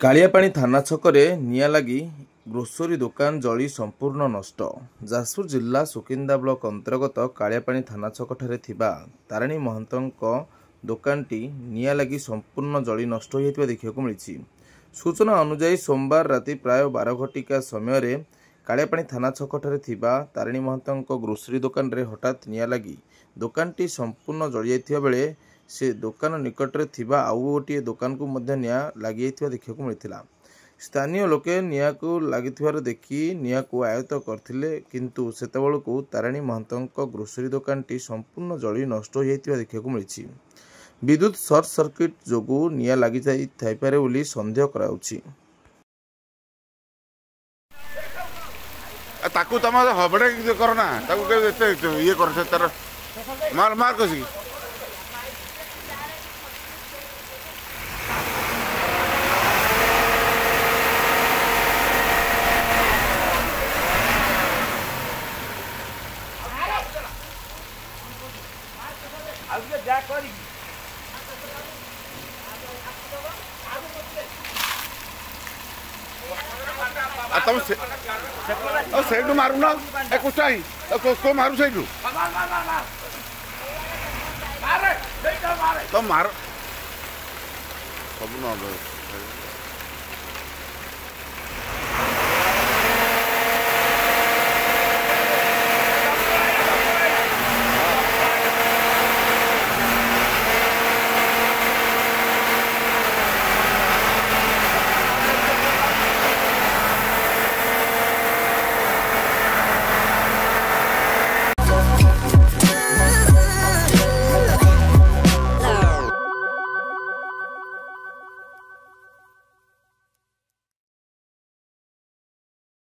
कालियापाणी थाना छकरे निया लगी ग्रोसरी दुकान जली संपूर्ण नष्ट। जाजपुर जिला सुकिंदा ब्लॉक अंतर्गत कालियापाणी थाना छकठारे थिबा तारिणी महंतଙ୍କ दुकानटी निया लगी संपूर्ण जली नष्ट होइथिबा देखिବାକୁ मिलिछि। सूचना अनुसार सोमवार राति प्राय 12 घटिका समय कालियापाणी थाना छकठारे थिबा तारिणी महंतଙ୍କ ग्रोसरी दुकान रे हठात निया लगी दुकानटी संपूर्ण जली जाइथिबा बेले से दुकान निकटरे थिबा आउ गोटे दुकान को मध्य निया लगी जाइथिबा देखिବାକୁ मिलिथिला। स्थानीय लोके निया को लागिथिबार देखि निया को आयत्त करथिले, किंतु सेतेबेलकु तारिणी महंतଙ୍କ ग्रोसरी दुकानटी संपूर्ण जली नष्ट हो जाइथिबा देखिବାକୁ मिलिछि। विद्युत सर्ट सर्किट जोगु निया लगी जाई थाइपारे बोली संदेह कराउछि। ताकू तम हबड़े करना ताकू ये कर तार मार मार कसी तुम से मारू ना कुछ को मारू से तो मार सब न